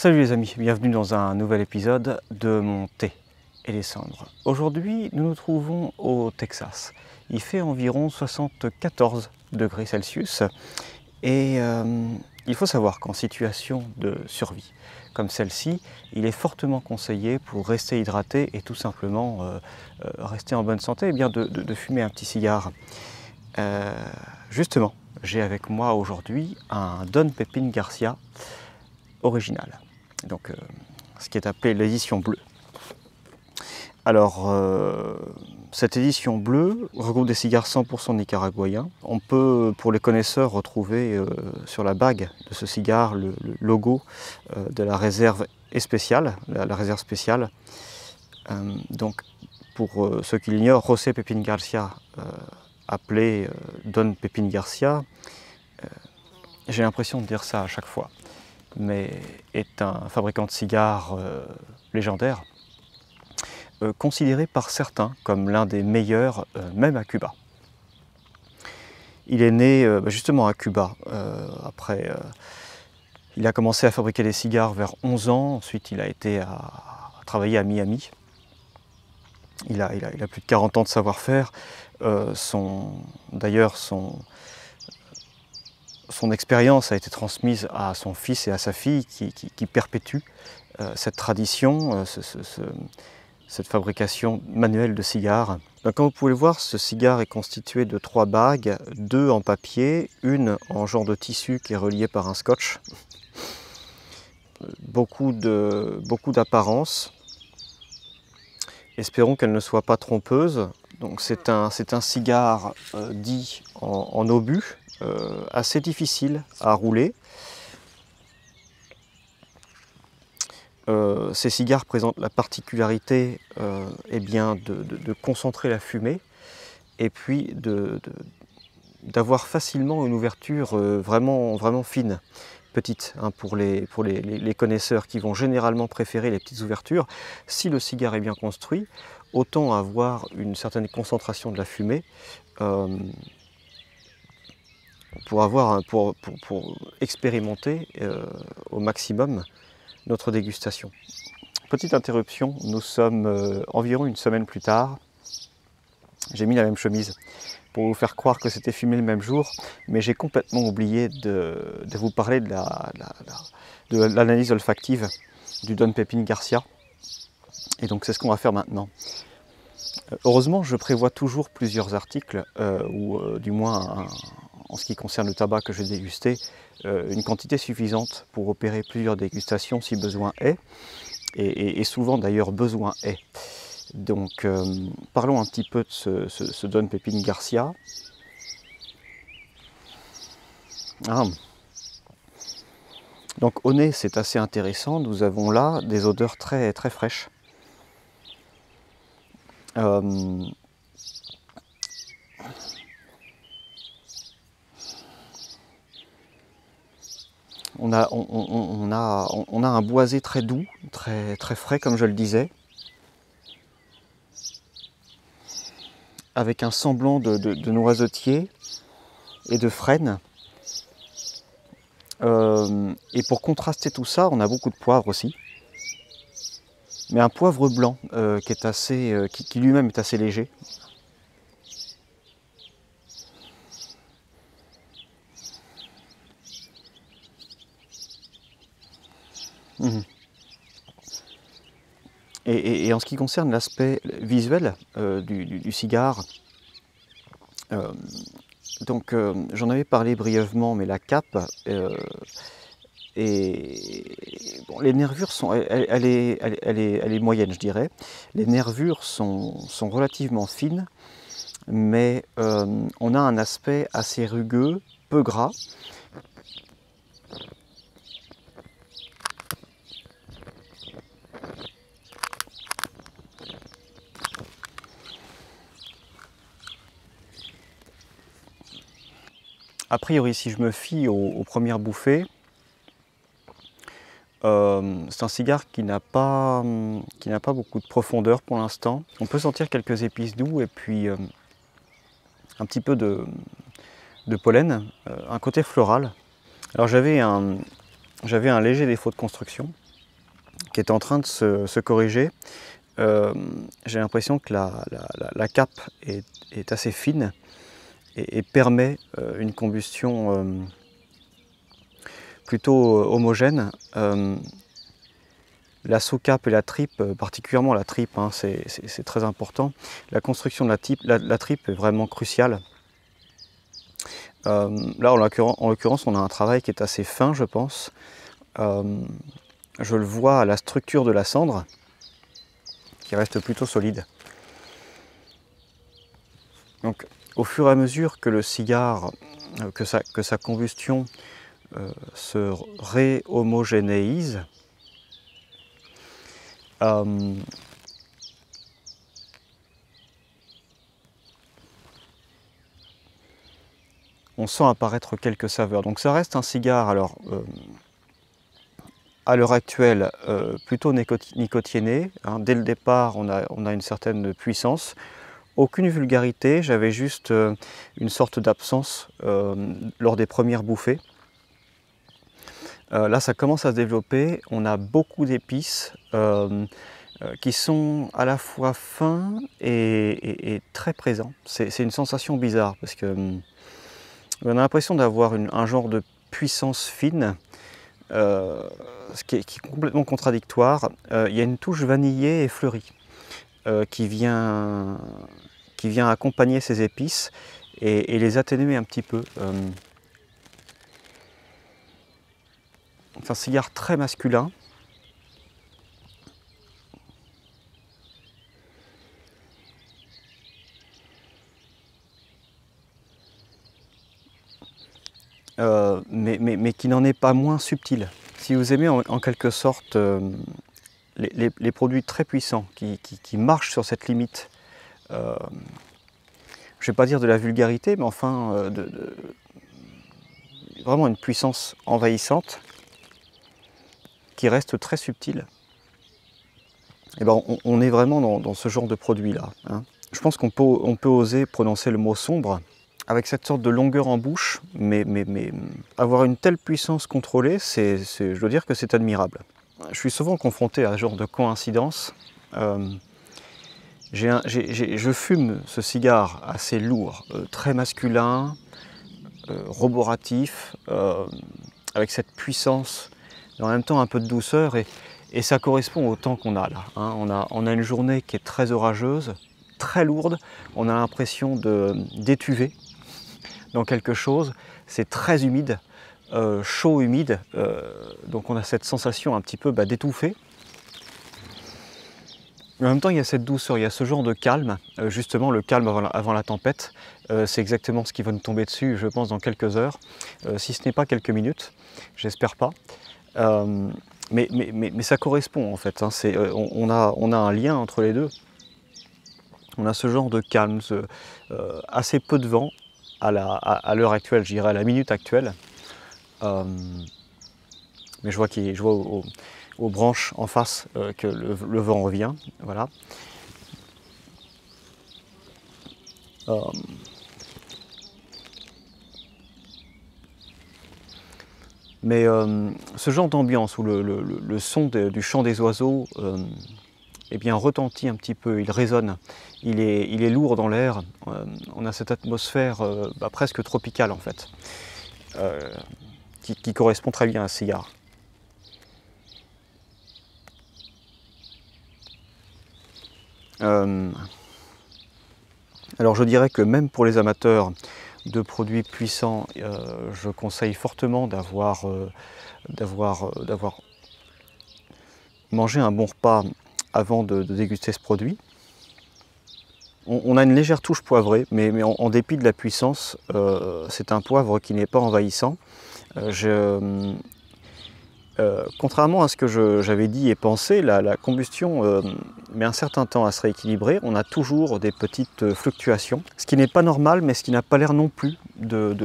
Salut les amis, bienvenue dans un nouvel épisode de mon thé et les cendres. Aujourd'hui, nous nous trouvons au Texas. Il fait environ 74 degrés Celsius et il faut savoir qu'en situation de survie comme celle-ci, il est fortement conseillé pour rester hydraté et tout simplement rester en bonne santé, eh bien de fumer un petit cigare. Justement, j'ai avec moi aujourd'hui un Don Pepin Garcia original, donc ce qui est appelé l'édition bleue. Alors cette édition bleue regroupe des cigares 100% nicaraguayens. On peut, pour les connaisseurs, retrouver sur la bague de ce cigare le logo de la réserve spéciale, la réserve spéciale. Donc pour ceux qui l'ignorent, José Pepin Garcia, appelé Don Pepin Garcia, j'ai l'impression de dire ça à chaque fois, mais est un fabricant de cigares légendaire, considéré par certains comme l'un des meilleurs, même à Cuba. Il est né justement à Cuba. Après, il a commencé à fabriquer des cigares vers 11 ans, ensuite il a été à travailler à Miami. Il a plus de 40 ans de savoir-faire. D'ailleurs, son expérience a été transmise à son fils et à sa fille qui perpétuent cette tradition, cette fabrication manuelle de cigares. Donc, comme vous pouvez le voir, ce cigare est constitué de 3 bagues, 2 en papier, une en genre de tissu qui est reliée par un scotch. Beaucoup d'apparence. Espérons qu'elle ne soit pas trompeuse. Donc c'est un cigare dit en obus, assez difficile à rouler. Ces cigares présentent la particularité eh bien de concentrer la fumée et puis d'avoir facilement une ouverture vraiment fine, petite, hein, pour les connaisseurs qui vont généralement préférer les petites ouvertures. Si le cigare est bien construit, autant avoir une certaine concentration de la fumée pour expérimenter au maximum notre dégustation. Petite interruption, nous sommes environ une semaine plus tard. J'ai mis la même chemise pour vous faire croire que c'était filmé le même jour, mais j'ai complètement oublié de vous parler de l'analyse olfactive du Don Pepin Garcia. Et donc c'est ce qu'on va faire maintenant. Heureusement, je prévois toujours plusieurs articles, ou du moins en ce qui concerne le tabac que je vais déguster, une quantité suffisante pour opérer plusieurs dégustations si besoin est, et souvent d'ailleurs besoin est. Donc parlons un petit peu de ce Don Pepin Garcia. Donc au nez, c'est assez intéressant, nous avons là des odeurs très fraîches. On a un boisé très doux, très frais comme je le disais, avec un semblant de noisetier et de frêne. Et pour contraster tout ça, on a beaucoup de poivre aussi, mais un poivre blanc qui est qui lui-même est assez léger. Et en ce qui concerne l'aspect visuel du cigare, donc j'en avais parlé brièvement, mais la cape bon, les nervures sont, elle est moyenne, je dirais. Les nervures sont relativement fines, mais on a un aspect assez rugueux, peu gras. A priori, si je me fie aux premières bouffées, c'est un cigare qui n'a pas beaucoup de profondeur pour l'instant. On peut sentir quelques épices doux et puis un petit peu de pollen, un côté floral. Alors j'avais un léger défaut de construction, qui est en train de se corriger. J'ai l'impression que la cape est assez fine et permet une combustion plutôt homogène. La sous-cape et la tripe, particulièrement la tripe, hein, c'est très important. La construction de la tripe est vraiment cruciale. Là, en l'occurrence, on a un travail qui est assez fin, je pense. Je le vois à la structure de la cendre, qui reste plutôt solide. Donc, au fur et à mesure que le cigare, que sa combustion se réhomogénéise, on sent apparaître quelques saveurs. Donc ça reste un cigare, alors à l'heure actuelle, plutôt nicotienné. Hein. Dès le départ, on a une certaine puissance. Aucune vulgarité, j'avais juste une sorte d'absence lors des premières bouffées. Là, ça commence à se développer. On a beaucoup d'épices qui sont à la fois fins et très présents. C'est une sensation bizarre parce que on a l'impression d'avoir un genre de puissance fine, ce qui est complètement contradictoire. Il y a une touche vanillée et fleurie qui vient accompagner ces épices et les atténuer un petit peu. C'est un cigare très masculin. Mais qui n'en est pas moins subtil. Si vous aimez en quelque sorte les produits très puissants qui marchent sur cette limite, je ne vais pas dire de la vulgarité, mais enfin vraiment une puissance envahissante qui reste très subtile, et ben on est vraiment dans ce genre de produit-là. Hein. Je pense qu'on peut oser prononcer le mot sombre, avec cette sorte de longueur en bouche, mais avoir une telle puissance contrôlée, je dois dire que c'est admirable. Je suis souvent confronté à ce genre de coïncidence. Je fume ce cigare assez lourd, très masculin, roboratif, avec cette puissance, et en même temps un peu de douceur, et ça correspond au temps qu'on a là. Hein. On a une journée qui est très orageuse, très lourde, on a l'impression d'étuver dans quelque chose, c'est très humide, chaud, humide, donc on a cette sensation un petit peu d'étouffer. En même temps, il y a cette douceur, il y a ce genre de calme, justement le calme avant la tempête, c'est exactement ce qui va nous tomber dessus, je pense, dans quelques heures, si ce n'est pas quelques minutes, j'espère pas. Mais ça correspond en fait, hein, on a un lien entre les deux. On a ce genre de calme, assez peu de vent, à l'heure actuelle, je dirais à la minute actuelle. Mais je vois aux branches en face que le vent revient. Voilà. Mais ce genre d'ambiance où le son du chant des oiseaux eh bien, retentit un petit peu, il résonne, il est lourd dans l'air, on a cette atmosphère presque tropicale en fait, qui correspond très bien à un cigare. Alors je dirais que même pour les amateurs de produits puissants, je conseille fortement d'avoir mangé un bon repas avant de déguster ce produit. On a une légère touche poivrée, mais en dépit de la puissance, c'est un poivre qui n'est pas envahissant. Contrairement à ce que j'avais dit et pensé, la combustion met un certain temps à se rééquilibrer. On a toujours des petites fluctuations, ce qui n'est pas normal, mais ce qui n'a pas l'air non plus de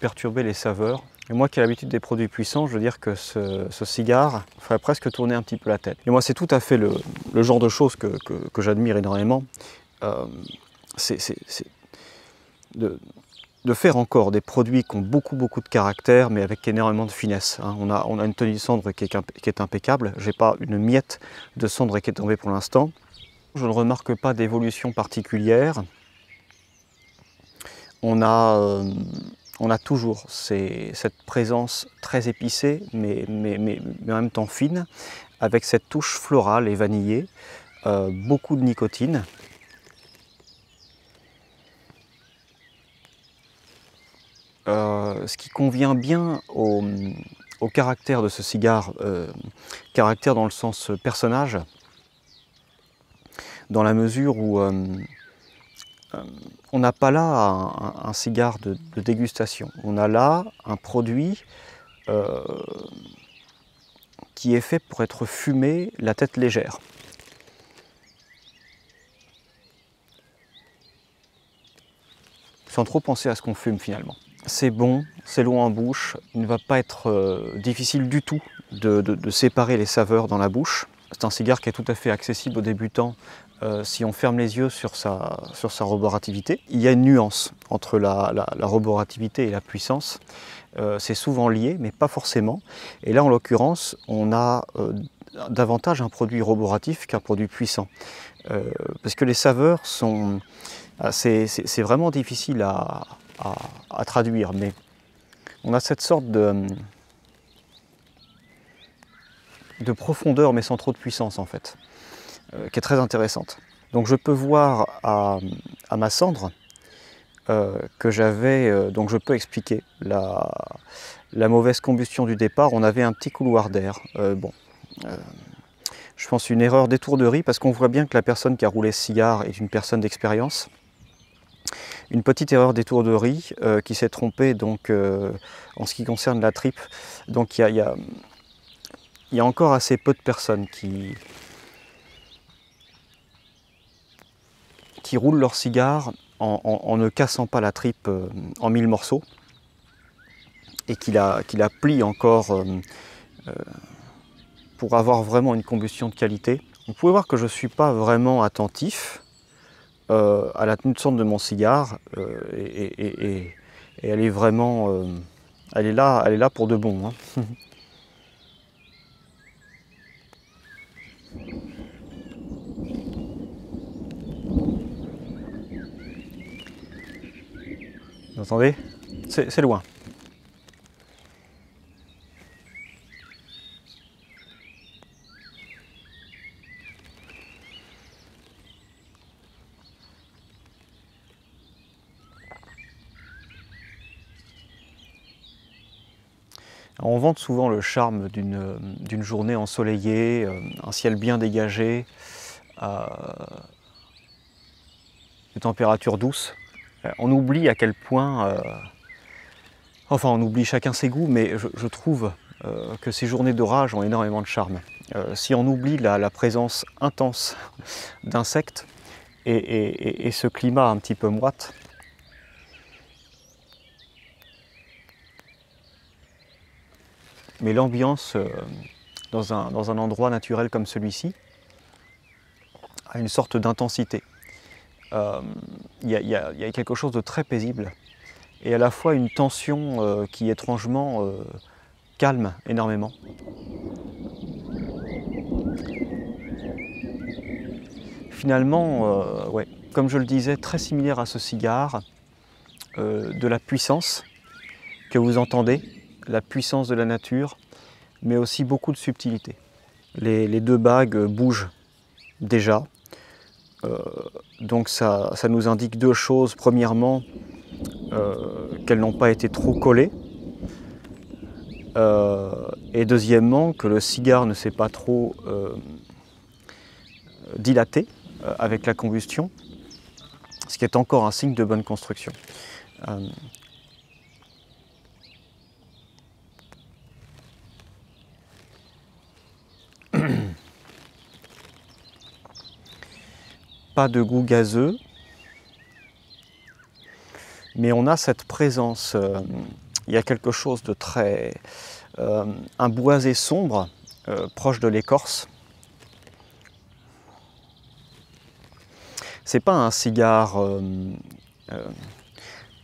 perturber les saveurs. Et moi qui ai l'habitude des produits puissants, je veux dire que ce cigare ferait presque tourner un petit peu la tête. Et moi, c'est tout à fait le genre de choses que j'admire énormément. C'est de de faire encore des produits qui ont beaucoup de caractère, mais avec énormément de finesse. Hein. On a une tenue de cendre qui est impeccable. J'ai pas une miette de cendre qui est tombée pour l'instant. Je ne remarque pas d'évolution particulière. On a toujours cette présence très épicée, mais en même temps fine, avec cette touche florale et vanillée, beaucoup de nicotine. Ce qui convient bien au caractère de ce cigare, caractère dans le sens personnage, dans la mesure où on n'a pas là un cigare de dégustation, on a là un produit qui est fait pour être fumé la tête légère. Sans trop penser à ce qu'on fume finalement. C'est bon, c'est long en bouche, il ne va pas être difficile du tout de séparer les saveurs dans la bouche. C'est un cigare qui est tout à fait accessible aux débutants si on ferme les yeux sur sa roborativité. Il y a une nuance entre la roborativité et la puissance. C'est souvent lié, mais pas forcément. Et là, en l'occurrence, on a davantage un produit roboratif qu'un produit puissant. Parce que les saveurs sont... C'est vraiment difficile à traduire, mais on a cette sorte de profondeur, mais sans trop de puissance en fait, qui est très intéressante. Donc je peux voir à ma cendre que j'avais, donc je peux expliquer la mauvaise combustion du départ. On avait un petit couloir d'air. Je pense une erreur d'étourderie, parce qu'on voit bien que la personne qui a roulé ce cigare est une personne d'expérience. Une petite erreur d'étourderie qui s'est trompée donc, en ce qui concerne la tripe. Donc il y a encore assez peu de personnes qui roulent leur cigare en ne cassant pas la tripe en 1000 morceaux et qui la plient encore pour avoir vraiment une combustion de qualité. Vous pouvez voir que je ne suis pas vraiment attentif à la tenue de cendre de mon cigare et elle est vraiment elle est là pour de bon, hein. Vous entendez? C'est loin. On vante souvent le charme d'une journée ensoleillée, un ciel bien dégagé, des températures douces. On oublie à quel point, enfin on oublie chacun ses goûts, mais je trouve que ces journées d'orage ont énormément de charme. Si on oublie la présence intense d'insectes et ce climat un petit peu moite, mais l'ambiance dans un endroit naturel comme celui-ci a une sorte d'intensité. Il y a quelque chose de très paisible et à la fois une tension qui étrangement calme énormément. Finalement, ouais, comme je le disais, très similaire à ce cigare, de la puissance que vous entendez, la puissance de la nature, mais aussi beaucoup de subtilité. Les deux bagues bougent déjà, donc ça nous indique deux choses. Premièrement, qu'elles n'ont pas été trop collées, et deuxièmement, que le cigare ne s'est pas trop dilaté avec la combustion, ce qui est encore un signe de bonne construction. Pas de goût gazeux, mais on a cette présence, il y a quelque chose de très... un boisé sombre, proche de l'écorce. C'est pas un cigare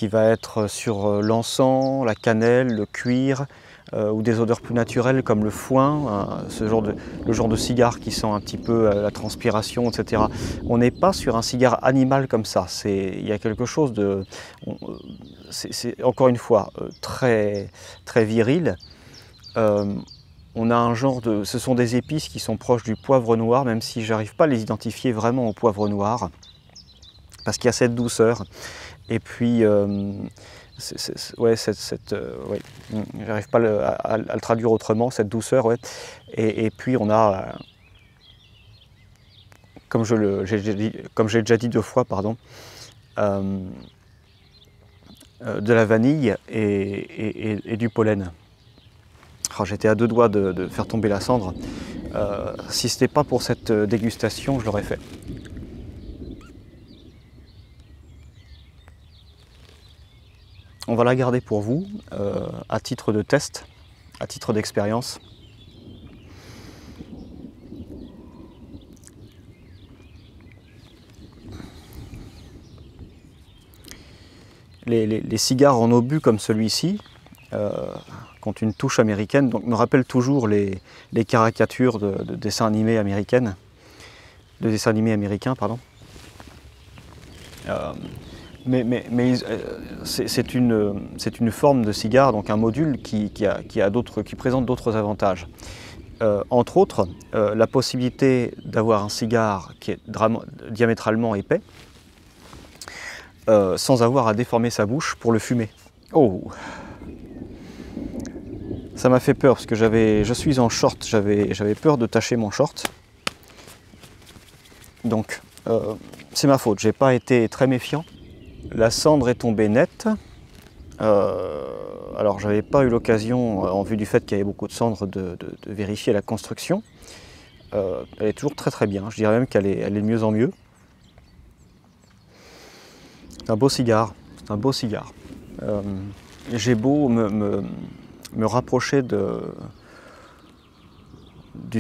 qui va être sur l'encens, la cannelle, le cuir, ou des odeurs plus naturelles comme le foin, le genre de cigare qui sent un petit peu la transpiration, etc. On n'est pas sur un cigare animal comme ça. Il y a quelque chose de... C'est encore une fois très, très viril. On a un genre de... Ce sont des épices qui sont proches du poivre noir, même si j'arrive pas à les identifier vraiment au poivre noir, parce qu'il y a cette douceur. Et puis, ouais, j'arrive pas à le traduire autrement, cette douceur, ouais. Et puis on a, comme j'ai déjà dit 2 fois, pardon, de la vanille et du pollen. Oh, j'étais à 2 doigts de faire tomber la cendre. Si ce n'était pas pour cette dégustation, je l'aurais fait. On va la garder pour vous, à titre de test, à titre d'expérience. Les cigares en obus comme celui-ci, qui ont une touche américaine, donc me rappellent toujours les caricatures de dessins animés américains, pardon. Mais c'est une forme de cigare, donc un module qui présente d'autres avantages. Entre autres, la possibilité d'avoir un cigare qui est diamétralement épais, sans avoir à déformer sa bouche pour le fumer. Oh! Ça m'a fait peur parce que je suis en short, j'avais peur de tacher mon short. Donc, c'est ma faute, j'ai pas été très méfiant. La cendre est tombée nette. Alors, j'avais pas eu l'occasion, en vue du fait qu'il y avait beaucoup de cendre, de vérifier la construction. Elle est toujours très très bien, je dirais même qu'elle est de mieux en mieux. C'est un beau cigare, c'est un beau cigare. J'ai beau me rapprocher du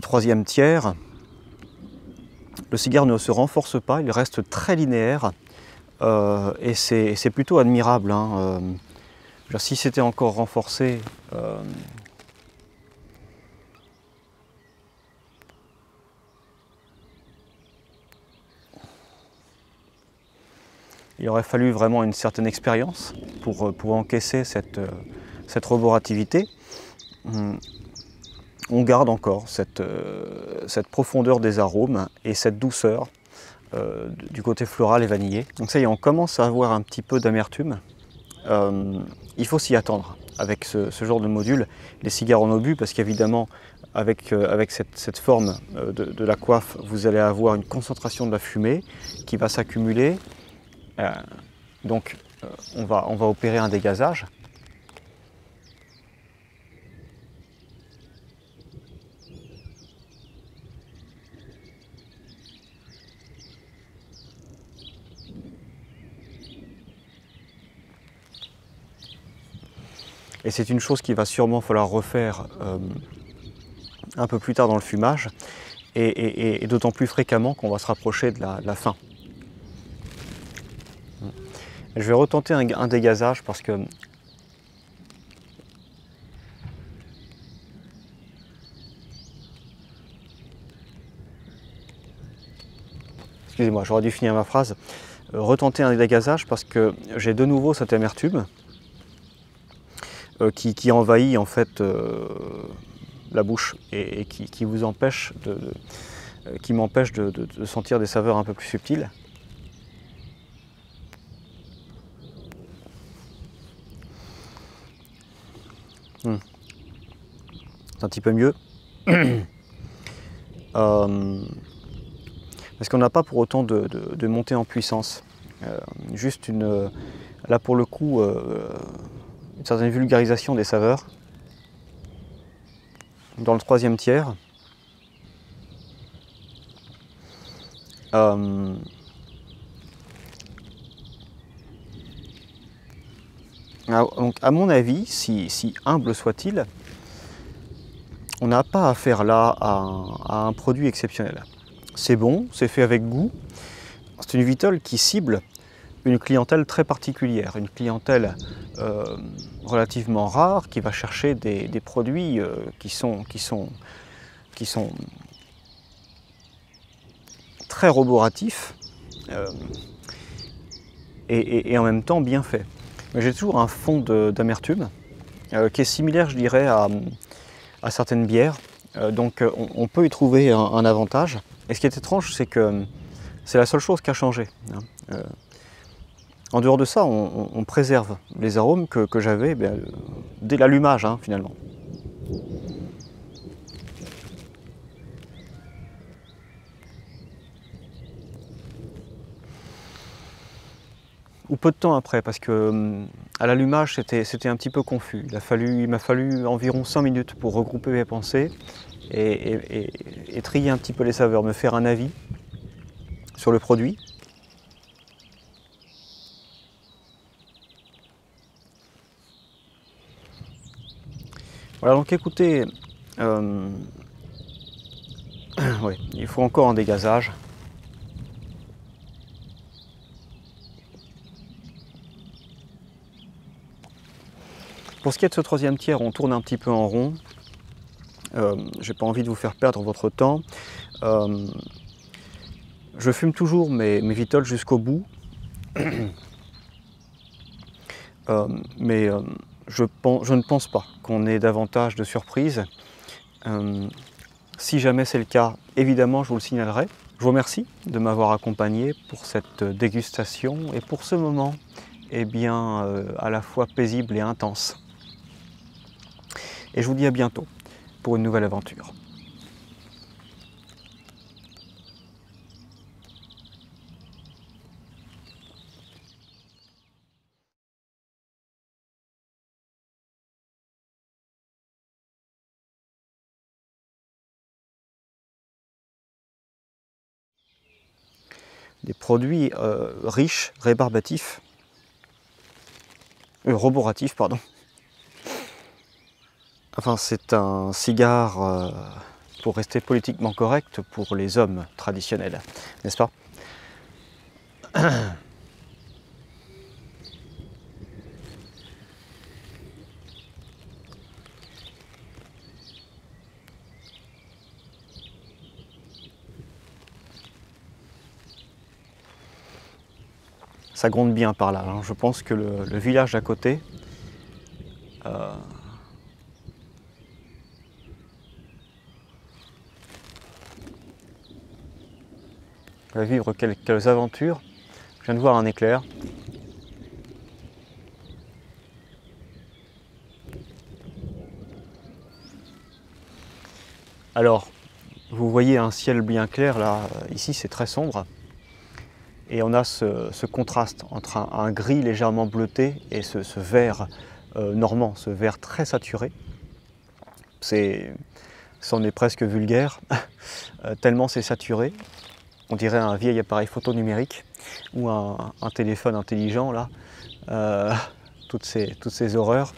3e tiers, le cigare ne se renforce pas, il reste très linéaire et c'est plutôt admirable, hein. Si c'était encore renforcé, il aurait fallu vraiment une certaine expérience pour encaisser cette roborativité. On garde encore cette profondeur des arômes et cette douceur du côté floral et vanillé. Donc ça y est, on commence à avoir un petit peu d'amertume. Il faut s'y attendre avec ce genre de module, les cigares en obus, parce qu'évidemment, avec cette forme de la coiffe, vous allez avoir une concentration de la fumée qui va s'accumuler. Donc, on va opérer un dégazage. Et c'est une chose qu'il va sûrement falloir refaire un peu plus tard dans le fumage, et d'autant plus fréquemment qu'on va se rapprocher de la fin. Je vais retenter un dégazage parce que excusez-moi, j'aurais dû finir ma phrase. Retenter un dégazage parce que j'ai de nouveau cette amertume qui envahit en fait la bouche et qui vous empêche qui m'empêche de sentir des saveurs un peu plus subtiles. C'est un petit peu mieux. Parce qu'on n'a pas pour autant de montée en puissance. Juste là pour le coup, une certaine vulgarisation des saveurs. Dans le 3e tiers. Donc à mon avis, si humble soit-il, on n'a pas affaire là à un produit exceptionnel. C'est bon, c'est fait avec goût. C'est une vitole qui cible une clientèle très particulière, une clientèle relativement rare qui va chercher des produits qui sont très roboratifs et en même temps bien faits. Mais j'ai toujours un fond d'amertume qui est similaire, je dirais, à certaines bières. Donc on peut y trouver un avantage. Et ce qui est étrange, c'est que c'est la seule chose qui a changé. En dehors de ça, on préserve les arômes que j'avais dès l'allumage, finalement. Ou peu de temps après, parce que à l'allumage, c'était un petit peu confus. Il m'a fallu environ 5 minutes pour regrouper mes pensées et trier un petit peu les saveurs, me faire un avis sur le produit. Voilà, donc écoutez, ouais, il faut encore un dégazage. Pour ce qui est de ce troisième tiers, on tourne un petit peu en rond. J'ai pas envie de vous faire perdre votre temps. Je fume toujours mes Vitols jusqu'au bout. Mais je ne pense pas qu'on ait davantage de surprises. Si jamais c'est le cas, évidemment, je vous le signalerai. Je vous remercie de m'avoir accompagné pour cette dégustation et pour ce moment à la fois paisible et intense. Et je vous dis à bientôt pour une nouvelle aventure. Des produits riches, rébarbatifs, roboratifs, pardon. Enfin, c'est un cigare, pour rester politiquement correct, pour les hommes traditionnels, n'est-ce pas? Ça gronde bien par là, hein. Je pense que le village d'à côté va vivre quelques aventures. Je viens de voir un éclair. Alors, vous voyez un ciel bien clair là, ici c'est très sombre. Et on a ce contraste entre un gris légèrement bleuté et ce vert normand, ce vert très saturé. C'en est presque vulgaire, tellement c'est saturé. On dirait un vieil appareil photo numérique ou un téléphone intelligent là. Toutes ces horreurs.